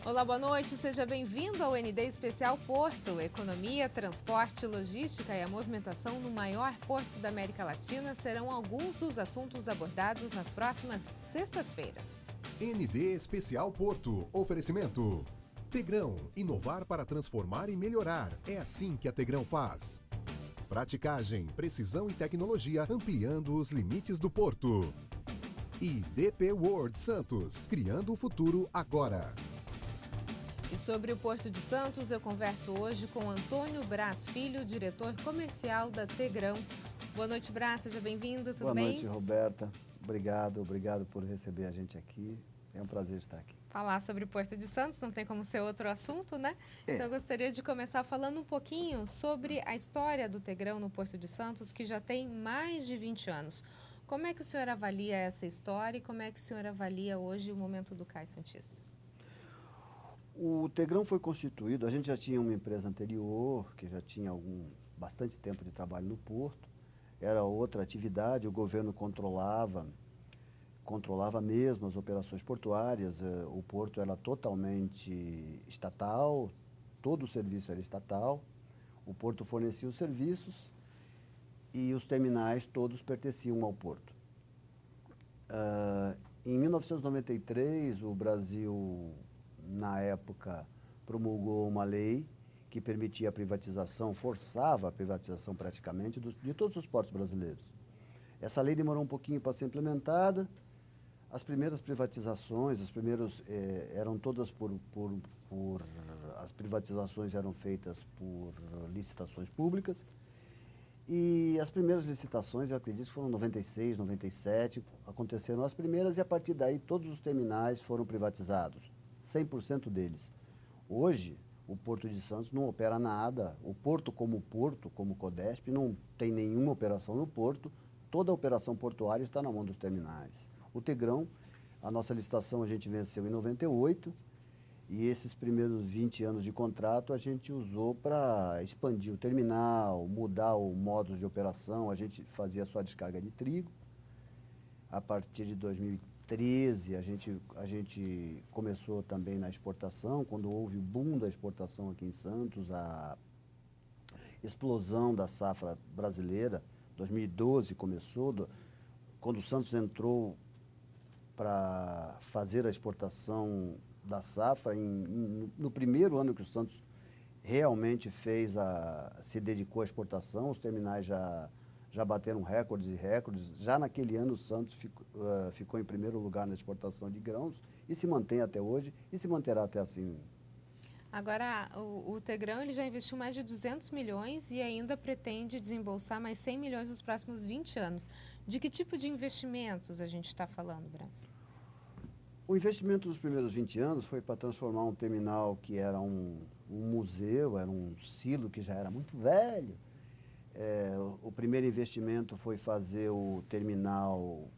Olá, boa noite. Seja bem-vindo ao ND Especial Porto. Economia, transporte, logística e a movimentação no maior porto da América Latina serão alguns dos assuntos abordados nas próximas sextas-feiras. ND Especial Porto. Oferecimento. Tegrão. Inovar para transformar e melhorar. É assim que a Tegrão faz. Praticagem, precisão e tecnologia ampliando os limites do porto. E DP World Santos. Criando o futuro agora. E sobre o Porto de Santos, eu converso hoje com Antônio Braz Filho, diretor comercial da Tegrão. Boa noite, Braz, seja bem-vindo, tudo bem? Boa noite, Roberta. Obrigado por receber a gente aqui. É um prazer estar aqui. Falar sobre o Porto de Santos não tem como ser outro assunto, né? Então eu gostaria de começar falando um pouquinho sobre a história do Tegrão no Porto de Santos, que já tem mais de 20 anos. Como é que o senhor avalia essa história e como é que o senhor avalia hoje o momento do Cais Santista? O Tegrão foi constituído, a gente já tinha uma empresa anterior, que já tinha bastante tempo de trabalho no porto, era outra atividade, o governo controlava mesmo as operações portuárias, o porto era totalmente estatal, todo o serviço era estatal, o porto fornecia os serviços e os terminais todos pertenciam ao porto. Em 1993, o Brasil, na época, promulgou uma lei que permitia a privatização, forçava a privatização praticamente de todos os portos brasileiros. Essa lei demorou um pouquinho para ser implementada. As primeiras privatizações, eram todas as privatizações eram feitas por licitações públicas. E as primeiras licitações, eu acredito que foram em 96, 97, aconteceram as primeiras e a partir daí todos os terminais foram privatizados. 100% deles. Hoje, o Porto de Santos não opera nada. O porto, como Codesp, não tem nenhuma operação no porto. Toda a operação portuária está na mão dos terminais. O Tegrão, a nossa licitação a gente venceu em 98 e esses primeiros 20 anos de contrato a gente usou para expandir o terminal, mudar o modo de operação. A gente fazia só descarga de trigo. A partir de 2013, a gente começou também na exportação, quando houve o boom da exportação aqui em Santos, a explosão da safra brasileira, 2012 começou, quando o Santos entrou para fazer a exportação da safra, no primeiro ano que o Santos realmente se dedicou à exportação, os terminais já bateram recordes e recordes. Já naquele ano o Santos ficou em primeiro lugar na exportação de grãos e se mantém até hoje e se manterá até assim. Agora, o Tegrão ele já investiu mais de 200 milhões e ainda pretende desembolsar mais 100 milhões nos próximos 20 anos. De que tipo de investimentos a gente está falando, Braz? O investimento dos primeiros 20 anos foi para transformar um terminal que era um museu, era um silo que já era muito velho. O primeiro investimento foi fazer o terminal,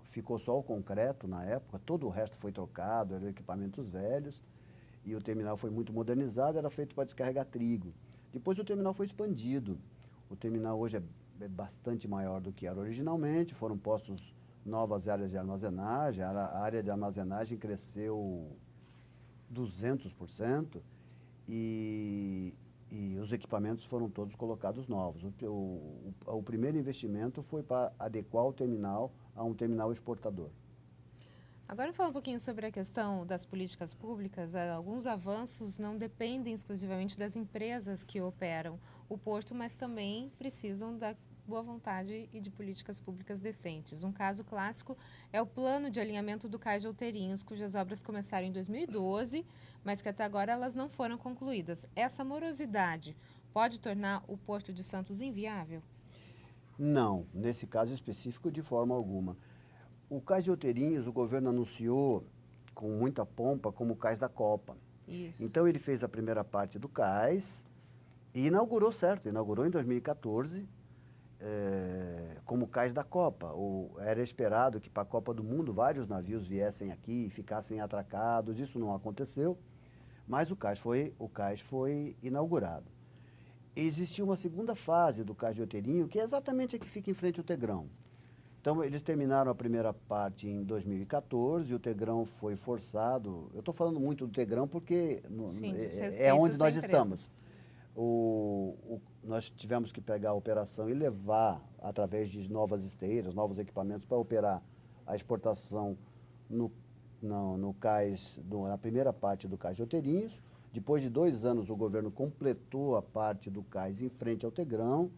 ficou só o concreto na época, todo o resto foi trocado, eram equipamentos velhos, e o terminal foi muito modernizado, era feito para descarregar trigo. Depois o terminal foi expandido, o terminal hoje é bastante maior do que era originalmente, foram postos novas áreas de armazenagem, a área de armazenagem cresceu 200%, e os equipamentos foram todos colocados novos. O primeiro investimento foi para adequar o terminal a um terminal exportador. Agora, falando um pouquinho sobre a questão das políticas públicas, alguns avanços não dependem exclusivamente das empresas que operam o porto, mas também precisam da boa vontade e de políticas públicas decentes. Um caso clássico é o plano de alinhamento do Cais de Outeirinhos, cujas obras começaram em 2012, mas que até agora elas não foram concluídas. Essa morosidade pode tornar o Porto de Santos inviável? Não, nesse caso específico, de forma alguma. O Cais de Outeirinhos, o governo anunciou com muita pompa como o Cais da Copa. Isso. Então ele fez a primeira parte do cais e inaugurou em 2014, como Cais da Copa. Era esperado que para a Copa do Mundo vários navios viessem aqui e ficassem atracados, isso não aconteceu, mas o cais foi inaugurado. Existia uma segunda fase do Cais de Outeirinho, que é exatamente a que fica em frente ao Tegrão, Então, eles terminaram a primeira parte em 2014, o Tegrão foi forçado. Eu estou falando muito do Tegrão porque Sim, diz é respeito onde a essa nós empresa. estamos. Nós tivemos que pegar a operação e levar, através de novas esteiras, novos equipamentos, para operar a exportação no cais, na primeira parte do cais de Outeirinhos. Depois de 2 anos, o governo completou a parte do cais em frente ao Tegrão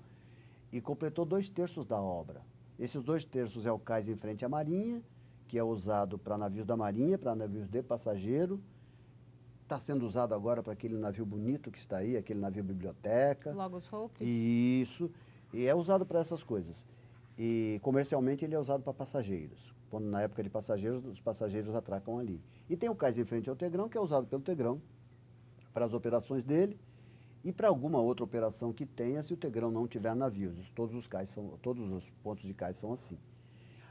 e completou 2/3 da obra. Esses 2/3 é o cais em frente à Marinha, que é usado para navios da Marinha, para navios de passageiro. Está sendo usado agora para aquele navio bonito que está aí, aquele navio biblioteca. Logos Hope? Isso. E é usado para essas coisas. E comercialmente ele é usado para passageiros. Quando na época de passageiros, os passageiros atracam ali. E tem o cais em frente ao Tegrão, que é usado pelo Tegrão para as operações dele e para alguma outra operação que tenha se o Tegrão não tiver navios. Todos os pontos de cais são assim.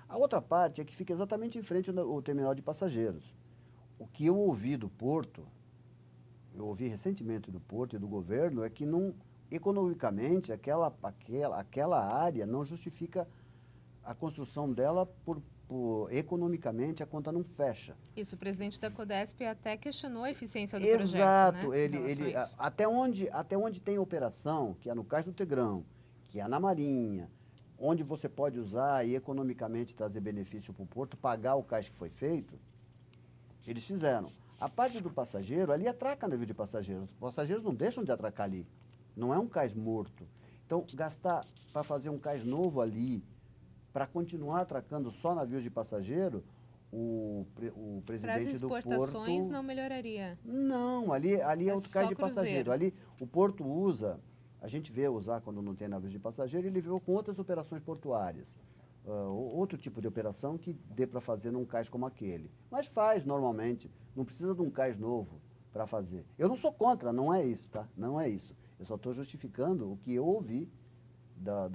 A outra parte é que fica exatamente em frente ao terminal de passageiros. O que eu ouvi do Porto, eu ouvi recentemente do Porto e do governo, é que não, economicamente aquela área não justifica a construção dela economicamente a conta não fecha. Isso, o presidente da Codesp até questionou a eficiência do Exato, projeto, né? Em relação a isso. até onde tem operação, que é no Cais do Tegrão, que é na Marinha, onde você pode usar e economicamente trazer benefício para o Porto, pagar o cais que foi feito, eles fizeram. A parte do passageiro, ali atraca navio de passageiros. Os passageiros não deixam de atracar ali. Não é um cais morto. Então, gastar para fazer um cais novo ali, para continuar atracando só navios de passageiro, o presidente do Porto... Para as exportações não melhoraria? Não, ali é outro cais de passageiro. Cruzeiro. Ali o Porto usa, a gente vê usar quando não tem navios de passageiro, ele veio com outras operações portuárias. Outro tipo de operação que dê para fazer num cais como aquele. Mas faz normalmente, não precisa de um cais novo para fazer. Eu não sou contra, não é isso, tá? Não é isso. Eu só estou justificando o que eu ouvi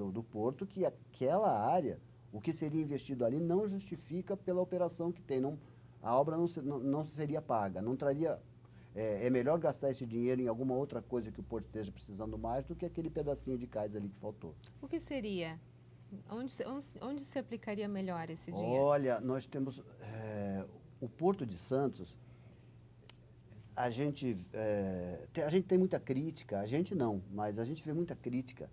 do Porto, que aquela área, o que seria investido ali não justifica pela operação que tem. Não, a obra não seria paga, não traria... É melhor gastar esse dinheiro em alguma outra coisa que o Porto esteja precisando mais do que aquele pedacinho de cais ali que faltou. O que seria? Onde se aplicaria melhor esse dinheiro? Olha, nós temos... o Porto de Santos, a gente tem muita crítica, a gente não, mas a gente vê muita crítica.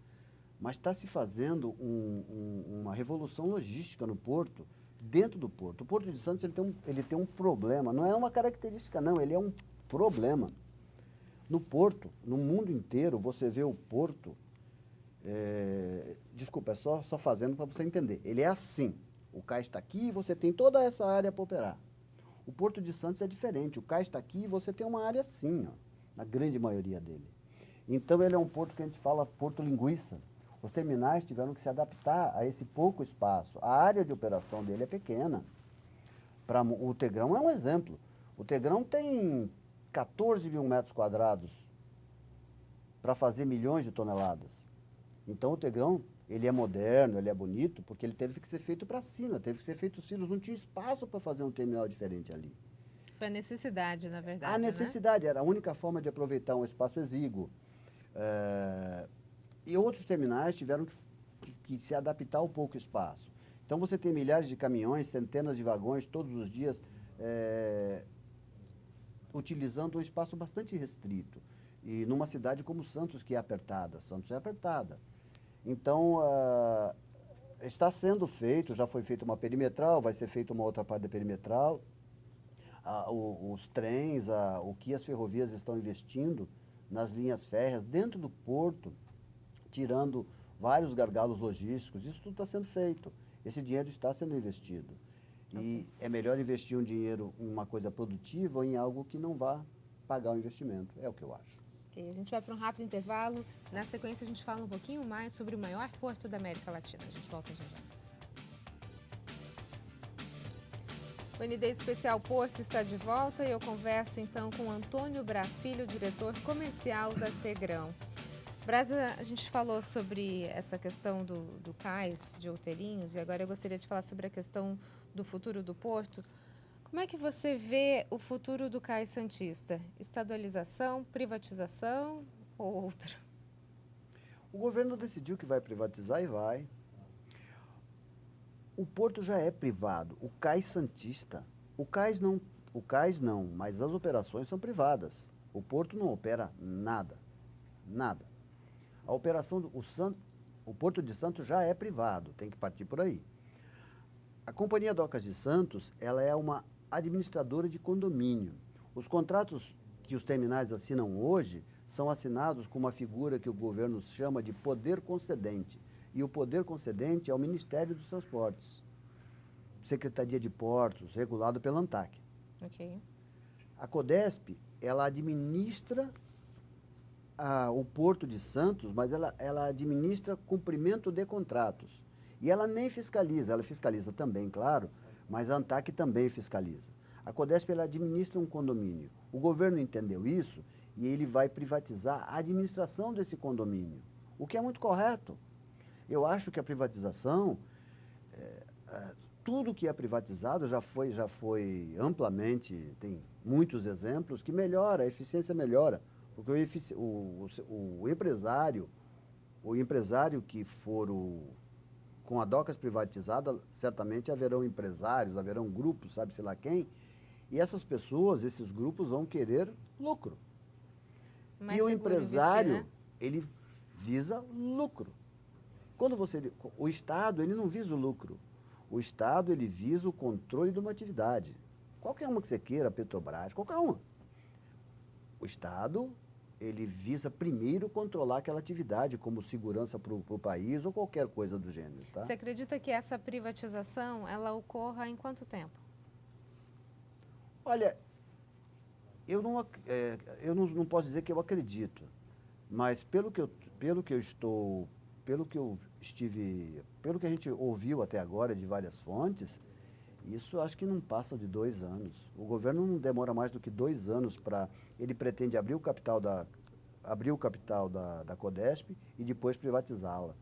Mas está se fazendo uma revolução logística no Porto, dentro do Porto. O Porto de Santos ele tem um problema, não é uma característica não, ele é um problema. No Porto, no mundo inteiro, você vê o Porto, desculpa, é só fazendo para você entender. Ele é assim, o cais está aqui e você tem toda essa área para operar. O Porto de Santos é diferente, o cais está aqui e você tem uma área assim, ó, na grande maioria dele. Então ele é um porto que a gente fala porto linguiça. Os terminais tiveram que se adaptar a esse pouco espaço. A área de operação dele é pequena. O Tegrão é um exemplo. O Tegrão tem 14 mil metros quadrados para fazer milhões de toneladas. Então o Tegrão, ele é moderno, ele é bonito, porque ele teve que ser feito para cima, teve que ser feito silos, não tinha espaço para fazer um terminal diferente ali. Foi a necessidade, na verdade, A necessidade, era a única forma de aproveitar um espaço exíguo. E outros terminais tiveram que se adaptar ao pouco espaço. Então você tem milhares de caminhões, centenas de vagões, todos os dias, utilizando um espaço bastante restrito. E numa cidade como Santos, que é apertada. Santos é apertada. Então, está sendo feito, já foi feita uma perimetral, vai ser feita uma outra parte da perimetral. Os trens, o que as ferrovias estão investindo nas linhas férreas dentro do porto, tirando vários gargalos logísticos, isso tudo está sendo feito. Esse dinheiro está sendo investido. E é melhor investir um dinheiro em uma coisa produtiva ou em algo que não vá pagar o investimento. É o que eu acho. Ok, a gente vai para um rápido intervalo. Na sequência, a gente fala um pouquinho mais sobre o maior porto da América Latina. A gente volta já já. O ND Especial Porto está de volta e eu converso então com Antônio Braz Filho, diretor comercial da Tegrão. Braz, a gente falou sobre essa questão do cais de Outeirinhos e agora eu gostaria de falar sobre a questão do futuro do porto. Como é que você vê o futuro do cais santista? Estadualização, privatização ou outro? O governo decidiu que vai privatizar e vai. O porto já é privado, o Cais Santista. O cais não, mas as operações são privadas. O porto não opera nada, nada. A operação o Porto de Santos já é privado, tem que partir por aí. A Companhia Docas de Santos, ela é uma administradora de condomínio. Os contratos que os terminais assinam hoje são assinados com uma figura que o governo chama de poder concedente. E o poder concedente é o Ministério dos Transportes, Secretaria de Portos, regulado pela ANTAQ. Ok. A CODESP, ela administra o Porto de Santos, mas ela administra cumprimento de contratos. E ela nem fiscaliza, ela fiscaliza também, claro, mas a ANTAQ também fiscaliza. A CODESP, ela administra um condomínio. O governo entendeu isso e ele vai privatizar a administração desse condomínio, o que é muito correto. Eu acho que a privatização, tudo que é privatizado já foi amplamente, tem muitos exemplos que melhora, a eficiência melhora. Porque o empresário que for com a Docas privatizada, certamente haverão empresários, haverão grupos, sabe-se lá quem, e essas pessoas, esses grupos vão querer lucro. Mais e o seguro empresário, investir, né? ele visa lucro. O Estado, ele não visa o lucro. O Estado, ele visa o controle de uma atividade. Qualquer uma que você queira, Petrobras, qualquer uma. O Estado, ele visa primeiro controlar aquela atividade, como segurança para o país ou qualquer coisa do gênero. Tá? Você acredita que essa privatização, ela ocorra em quanto tempo? Olha, eu não posso dizer que eu acredito, mas pelo que a gente ouviu até agora de várias fontes, isso acho que não passa de 2 anos. O governo não demora mais do que 2 anos para... Ele pretende abrir o capital da CODESP e depois privatizá-la.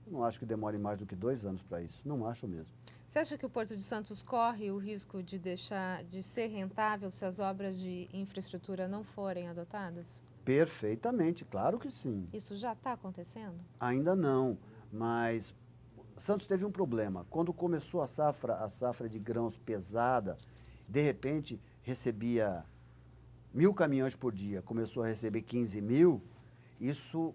Eu não acho que demore mais do que 2 anos para isso. Não acho mesmo. Você acha que o Porto de Santos corre o risco de deixar de ser rentável se as obras de infraestrutura não forem adotadas? Perfeitamente, claro que sim. Isso já está acontecendo? Ainda não, mas Santos teve um problema. Quando começou a safra de grãos pesada, de repente recebia 1.000 caminhões por dia, começou a receber 15.000, isso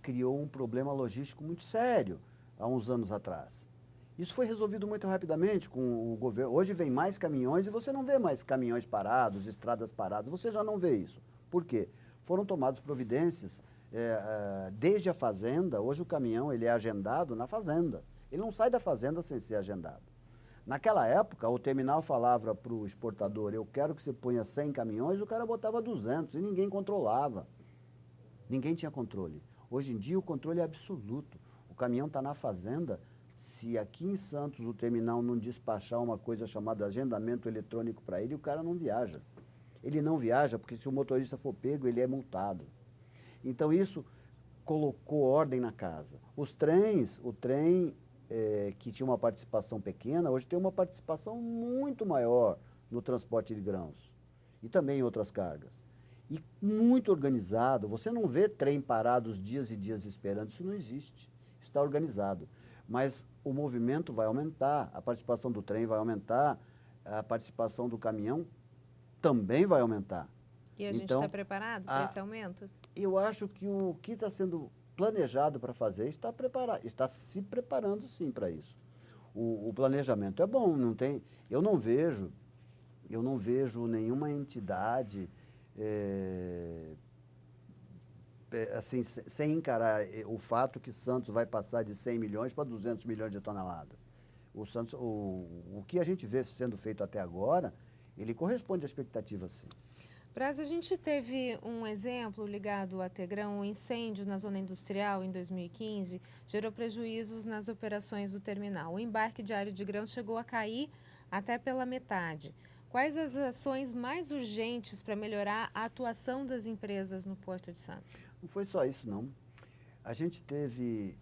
criou um problema logístico muito sério há uns anos atrás. Isso foi resolvido muito rapidamente com o governo. Hoje vem mais caminhões e você não vê mais caminhões parados, estradas paradas, você já não vê isso. Por quê? Foram tomadas providências desde a fazenda. Hoje o caminhão ele é agendado na fazenda. Ele não sai da fazenda sem ser agendado. Naquela época, o terminal falava para o exportador, eu quero que você ponha 100 caminhões, o cara botava 200 e ninguém controlava. Ninguém tinha controle. Hoje em dia o controle é absoluto. O caminhão está na fazenda. Se aqui em Santos o terminal não despachar uma coisa chamada agendamento eletrônico para ele, o cara não viaja. Ele não viaja porque se o motorista for pego, ele é multado. Então isso colocou ordem na casa. O trem que tinha uma participação pequena, hoje tem uma participação muito maior no transporte de grãos e também em outras cargas. E muito organizado. Você não vê trem parados dias e dias esperando, isso não existe. Está organizado. Mas o movimento vai aumentar, a participação do trem vai aumentar, a participação do caminhão também vai aumentar. E a gente está preparado para esse aumento? Eu acho que o que está sendo planejado para fazer está se preparando sim para isso. O planejamento é bom, eu não vejo nenhuma entidade assim, sem encarar o fato que Santos vai passar de 100 milhões para 200 milhões de toneladas. O que a gente vê sendo feito até agora, ele corresponde à expectativa, sim. Braz, a gente teve um exemplo ligado a Tegrão, um incêndio na zona industrial em 2015, gerou prejuízos nas operações do terminal. O embarque diário de grãos chegou a cair até pela metade. Quais as ações mais urgentes para melhorar a atuação das empresas no Porto de Santos? Não foi só isso, não. A gente teve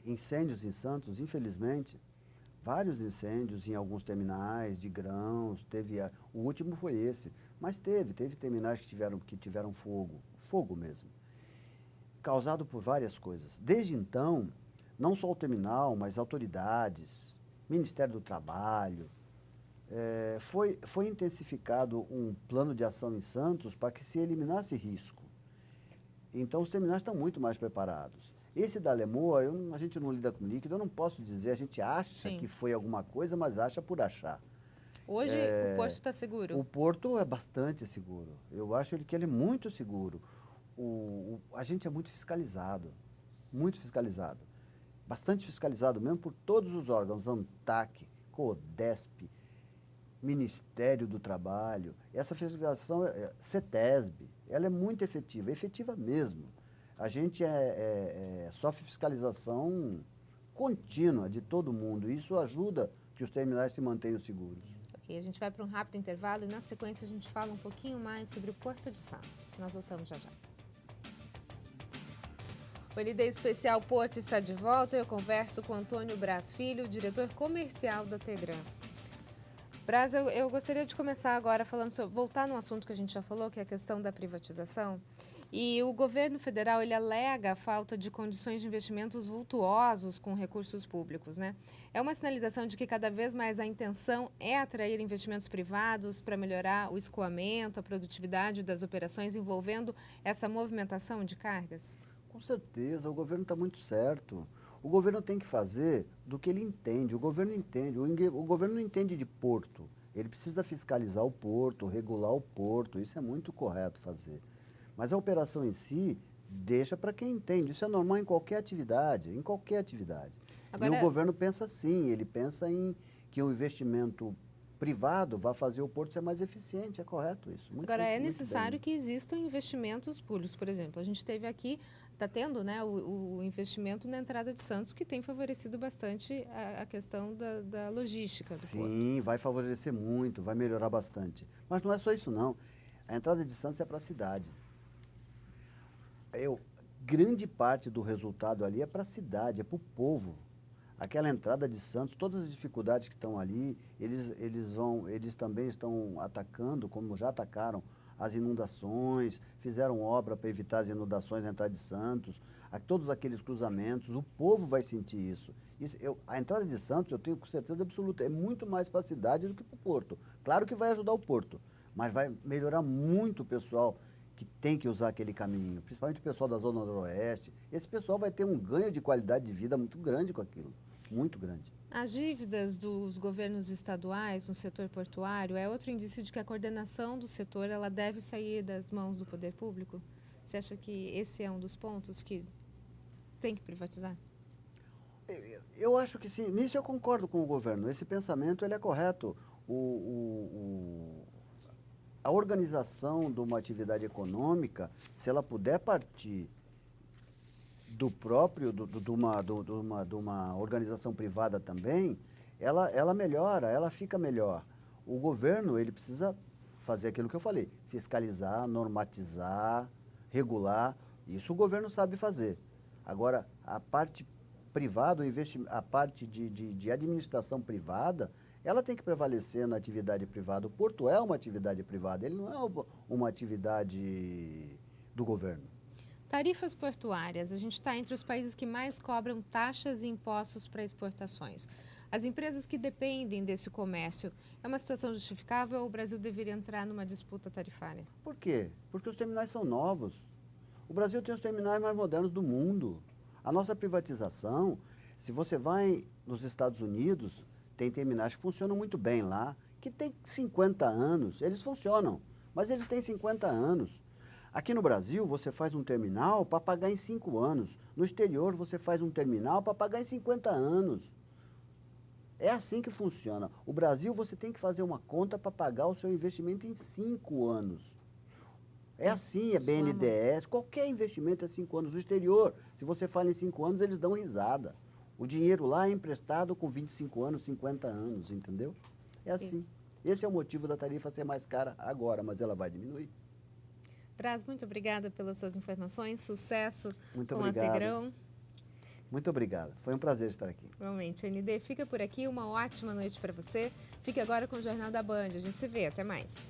incêndios em Santos, infelizmente, vários incêndios em alguns terminais de grãos. O último foi esse, mas teve terminais que tiveram fogo mesmo, causado por várias coisas. Desde então, não só o terminal, mas autoridades, Ministério do Trabalho, foi intensificado um plano de ação em Santos para que se eliminasse risco. Então, os terminais estão muito mais preparados. Esse da Lemoa, a gente não lida com líquido, eu não posso dizer, a gente acha Sim. que foi alguma coisa, mas acha por achar. Hoje o porto está seguro? O porto é bastante seguro. Eu acho que ele é muito seguro. A gente é muito fiscalizado, bastante fiscalizado mesmo por todos os órgãos, ANTAC, CODESP, Ministério do Trabalho. Essa fiscalização, CETESB, ela é muito efetiva mesmo. A gente sofre fiscalização contínua de todo mundo. Isso ajuda que os terminais se mantenham seguros. Ok, a gente vai para um rápido intervalo e na sequência a gente fala um pouquinho mais sobre o Porto de Santos. Nós voltamos já já. O ND Especial Porto está de volta. Eu converso com Antônio Braz Filho, diretor comercial da Tegran. Braz, eu gostaria de começar agora voltar no assunto que a gente já falou, que é a questão da privatização. E o governo federal, ele alega a falta de condições de investimentos vultuosos com recursos públicos, né? É uma sinalização de que cada vez mais a intenção é atrair investimentos privados para melhorar o escoamento, a produtividade das operações envolvendo essa movimentação de cargas? Com certeza, o governo está muito certo. O governo tem que fazer do que ele entende. O governo entende. O governo não entende de porto. Ele precisa fiscalizar o porto, regular o porto. Isso é muito correto fazer. Mas a operação em si deixa para quem entende. Isso é normal em qualquer atividade, Agora, e o governo pensa assim, ele pensa em que o investimento privado vai fazer o porto ser mais eficiente, é correto isso. Agora, é necessário que existam investimentos públicos, por exemplo. A gente teve aqui, está tendo, né, o investimento na entrada de Santos, que tem favorecido bastante a questão da logística do porto. Sim, vai favorecer muito, vai melhorar bastante. Mas não é só isso, não. A entrada de Santos é para a cidade. Grande parte do resultado ali é para a cidade, é para o povo. Aquela entrada de Santos, todas as dificuldades que estão ali, eles também estão atacando, como já atacaram, as inundações, fizeram obra para evitar as inundações na entrada de Santos, todos aqueles cruzamentos, o povo vai sentir isso. A entrada de Santos, eu tenho com certeza absoluta, é muito mais para a cidade do que para o porto. Claro que vai ajudar o porto, mas vai melhorar muito o pessoal que tem que usar aquele caminho, principalmente o pessoal da Zona Noroeste. Esse pessoal vai ter um ganho de qualidade de vida muito grande com aquilo. Muito grande. As dívidas dos governos estaduais no setor portuário é outro indício de que a coordenação do setor ela deve sair das mãos do poder público? Você acha que esse é um dos pontos que tem que privatizar? Eu acho que sim. Nisso eu concordo com o governo. Esse pensamento ele é correto. A organização de uma atividade econômica, se ela puder partir de uma organização privada também, ela melhora, ela fica melhor. O governo, ele precisa fazer aquilo que eu falei, fiscalizar, normatizar, regular, isso o governo sabe fazer. Agora, a parte privada, a parte de administração privada, ela tem que prevalecer na atividade privada. O porto é uma atividade privada, ele não é uma atividade do governo. Tarifas portuárias. A gente está entre os países que mais cobram taxas e impostos para exportações. As empresas que dependem desse comércio, é uma situação justificável ou o Brasil deveria entrar numa disputa tarifária? Por quê? Porque os terminais são novos. O Brasil tem os terminais mais modernos do mundo. A nossa privatização, se você vai nos Estados Unidos, tem terminais que funcionam muito bem lá, que tem 50 anos, eles funcionam, mas eles têm 50 anos. Aqui no Brasil, você faz um terminal para pagar em 5 anos. No exterior, você faz um terminal para pagar em 50 anos. É assim que funciona. O Brasil, você tem que fazer uma conta para pagar o seu investimento em 5 anos. É assim, é BNDES, qualquer investimento é 5 anos. No exterior, se você fala em 5 anos, eles dão risada. O dinheiro lá é emprestado com 25 anos, 50 anos, entendeu? É assim. Esse é o motivo da tarifa ser mais cara agora, mas ela vai diminuir. Braz, muito obrigada pelas suas informações. Sucesso muito com obrigado. a Tegran. Muito obrigado. Foi um prazer estar aqui. Realmente. O ND fica por aqui. Uma ótima noite para você. Fique agora com o Jornal da Band. A gente se vê. Até mais.